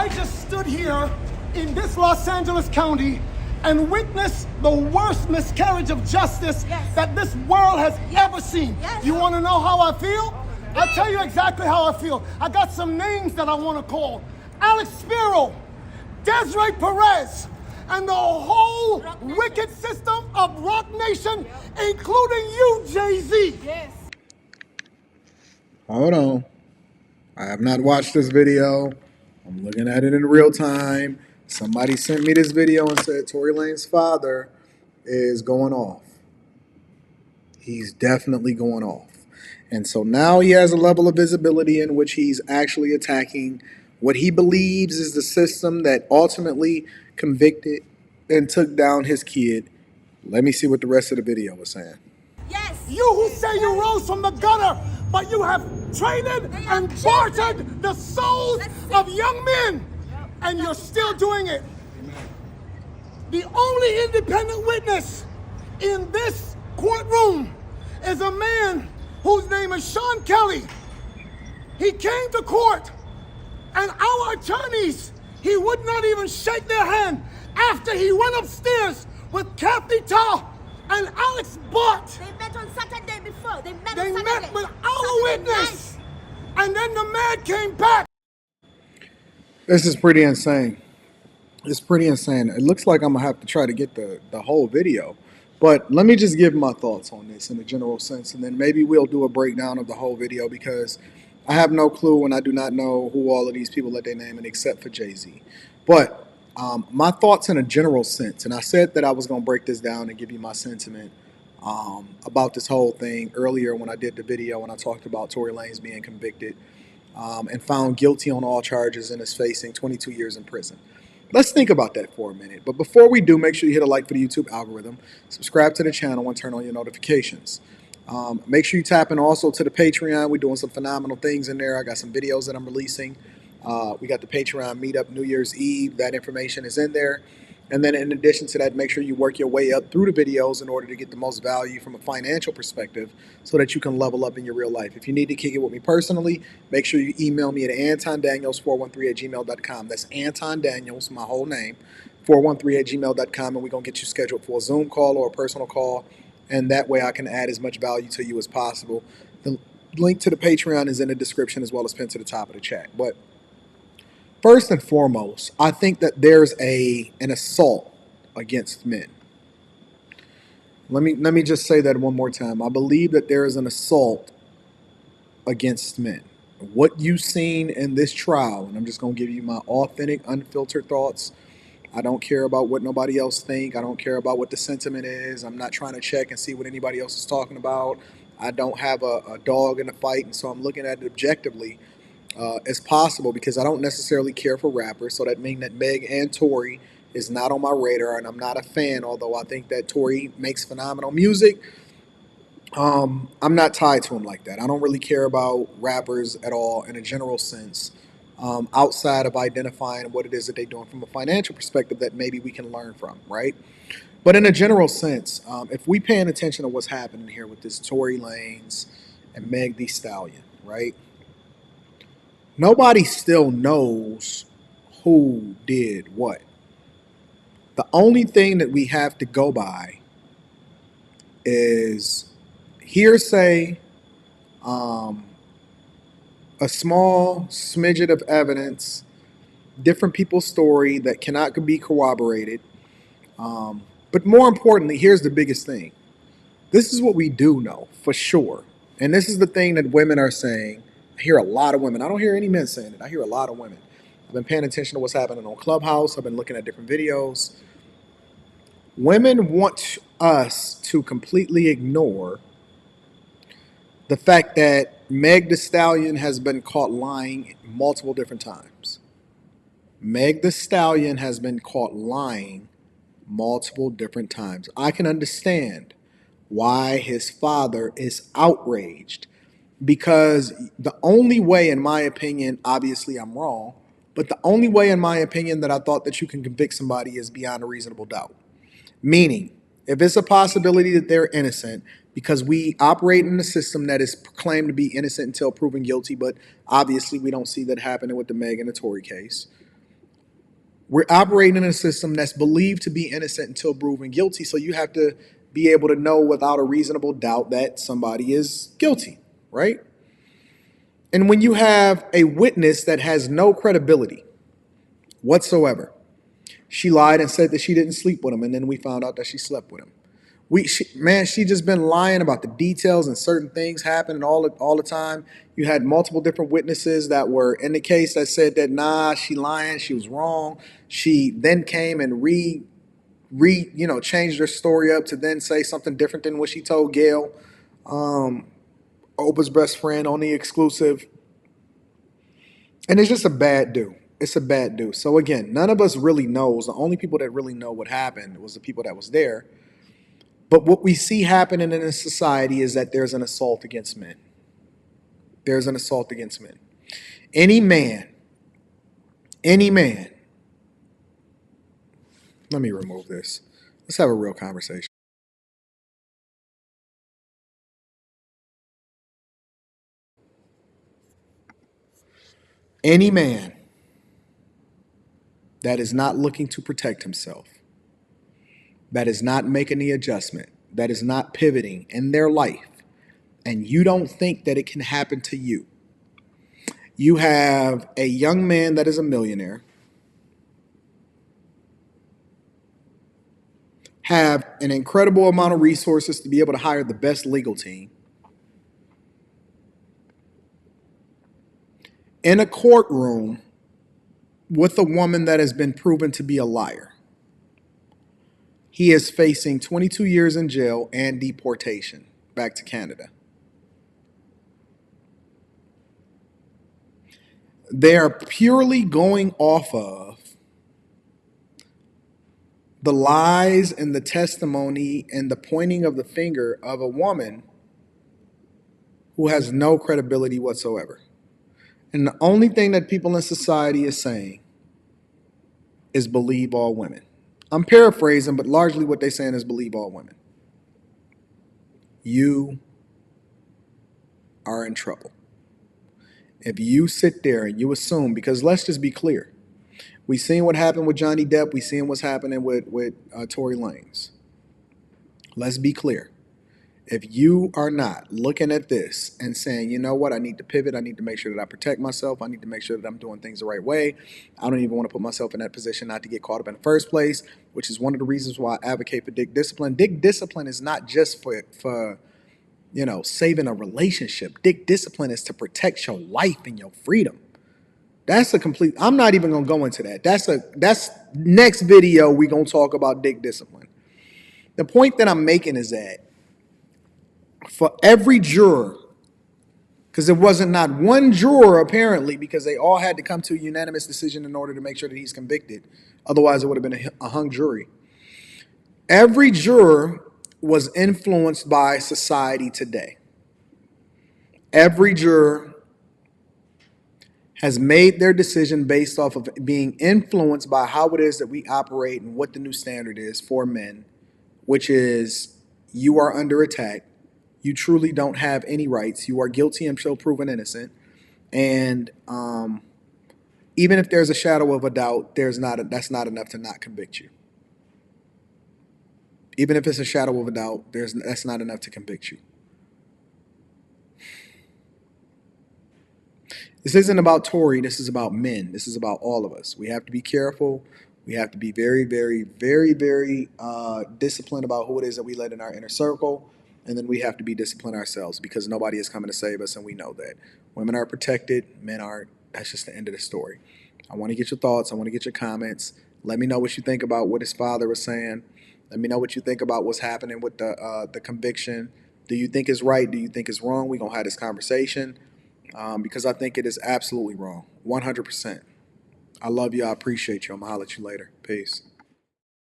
I just stood here in this Los Angeles County and witnessed the worst miscarriage of justice that this world has ever seen. You want to know how I feel? I'll tell you exactly how I feel. I got some names that I want to call. Alex Spiro, Desiree Perez, and the whole wicked system of Rock Nation, including you, Jay-Z. Yes. Hold on. I have not watched this video. I'm looking at it in real time. Somebody sent me this video and said Tory Lanez's father is going off. He's definitely going off. And so now he has a level of visibility in which he's actually attacking what he believes is the system that ultimately convicted and took down his kid. Let me see what the rest of the video was saying. Yes. You who say you rose from the gutter, but you have traded and bartered the souls of young men, and you're still doing it. The only independent witness in this courtroom is a man whose name is Sean Kelly. He came to court, and our attorneys, he would not even shake their hand after he went upstairs with Kathy Tah and Alex Butt. They met on Saturday before. They met with our witness. And then the man came back. This is pretty insane. It's pretty insane. It looks like I'm going to have to try to get the whole video. But let me just give my thoughts on this in a general sense, and then maybe we'll do a breakdown of the whole video because I have no clue and I do not know who all of these people that they name, except for Jay-Z. But my thoughts in a general sense, and I said that I was going to break this down and give you my sentiment about this whole thing earlier when I did the video when I talked about Tory Lanez being convicted and found guilty on all charges and is facing 22 years in prison. Let's think about that for a minute. But before we do, make sure you hit a like for the YouTube algorithm, subscribe to the channel, and turn on your notifications. Make sure you tap in also to the Patreon. We're doing some phenomenal things in there. I got some videos that I'm releasing. We got the Patreon meetup New Year's Eve. That information is in there. And then in addition to that, make sure you work your way up through the videos in order to get the most value from a financial perspective so that you can level up in your real life. If you need to kick it with me personally, make sure you email me at antondaniels413@gmail.com. That's Anton Daniels, my whole name, 413@gmail.com, and we're going to get you scheduled for a Zoom call or a personal call, and that way I can add as much value to you as possible. The link to the Patreon is in the description as well as pinned to the top of the chat. But first and foremost, I think that there's an assault against men. Let me just say that one more time. I believe that there is an assault against men. What you've seen in this trial, and I'm just going to give you my authentic, unfiltered thoughts. I don't care about what nobody else think. I don't care about what the sentiment is. I'm not trying to check and see what anybody else is talking about. I don't have a dog in the fight, and so I'm looking at it objectively as possible because I don't necessarily care for rappers. So that means that Meg and Tory is not on my radar, and I'm not a fan, although I think that Tory makes phenomenal music. I'm not tied to him like that. I don't really care about rappers at all in a general sense, outside of identifying what it is that they're doing from a financial perspective that maybe we can learn from, right? But in a general sense, if we paying attention to what's happening here with this Tory Lanez and Meg Thee Stallion, right? Nobody still knows who did what. The only thing that we have to go by is hearsay, a small smidget of evidence, different people's story that cannot be corroborated. But more importantly, here's the biggest thing. This is what we do know for sure. And this is the thing that women are saying. I hear a lot of women. I don't hear any men saying it. I hear a lot of women. I've been paying attention to what's happening on Clubhouse. I've been looking at different videos. Women want us to completely ignore the fact that Meg Thee Stallion has been caught lying multiple different times. Meg Thee Stallion has been caught lying multiple different times. I can understand why his father is outraged. Because the only way, in my opinion, obviously I'm wrong, but the only way, in my opinion, that I thought that you can convict somebody is beyond a reasonable doubt. Meaning, if it's a possibility that they're innocent, because we operate in a system that is proclaimed to be innocent until proven guilty, but obviously we don't see that happening with the Meg and the Tory case. We're operating in a system that's believed to be innocent until proven guilty. So you have to be able to know without a reasonable doubt that somebody is guilty, right? And when you have a witness that has no credibility whatsoever, she lied and said that she didn't sleep with him, and then we found out that she slept with him. She just been lying about the details, and certain things happening all the time. You had multiple different witnesses that were in the case that said that nah, she lying, she was wrong. She then came and changed her story up to then say something different than what she told Gail, Oprah's best friend, on the exclusive. And it's just a bad do. It's a bad do. So again, none of us really knows. The only people that really know what happened was the people that was there. But what we see happening in this society is that there's an assault against men. There's an assault against men. Any man, let me remove this. Let's have a real conversation. Any man that is not looking to protect himself, that is not making the adjustment, that is not pivoting in their life, and you don't think that it can happen to you. You have a young man that is a millionaire, have an incredible amount of resources to be able to hire the best legal team, in a courtroom with a woman that has been proven to be a liar. He is facing 22 years in jail and deportation back to Canada. They are purely going off of the lies and the testimony and the pointing of the finger of a woman who has no credibility whatsoever. And the only thing that people in society is saying is believe all women. I'm paraphrasing, but largely what they're saying is believe all women. You are in trouble. If you sit there and you assume, because let's just be clear, we seen what happened with Johnny Depp, we seen what's happening with Tory Lanez. Let's be clear. If you are not looking at this and saying, you know what, I need to pivot, I need to make sure that I protect myself, I need to make sure that I'm doing things the right way, I don't even want to put myself in that position not to get caught up in the first place, which is one of the reasons why I advocate for dick discipline. Dick discipline is not just for saving a relationship. Dick discipline is to protect your life and your freedom. That's a complete, I'm not even going to go into that. That's next video we going to talk about dick discipline. The point that I'm making is that for every juror, because there wasn't not one juror apparently, because they all had to come to a unanimous decision in order to make sure that he's convicted. Otherwise, it would have been a hung jury. Every juror was influenced by society today. Every juror has made their decision based off of being influenced by how it is that we operate and what the new standard is for men, which is you are under attack. You truly don't have any rights. You are guilty until proven innocent. And even if there's a shadow of a doubt, that's not enough to not convict you. Even if it's a shadow of a doubt, that's not enough to convict you. This isn't about Tory. This is about men. This is about all of us. We have to be careful. We have to be very, very, very, very disciplined about who it is that we let in our inner circle. And then we have to be disciplined ourselves because nobody is coming to save us, and we know that. Women are protected, men aren't. That's just the end of the story. I want to get your thoughts. I want to get your comments. Let me know what you think about what his father was saying. Let me know what you think about what's happening with the conviction. Do you think it's right? Do you think it's wrong? We're going to have this conversation because I think it is absolutely wrong, 100%. I love you. I appreciate you. I'm going to holler at you later. Peace.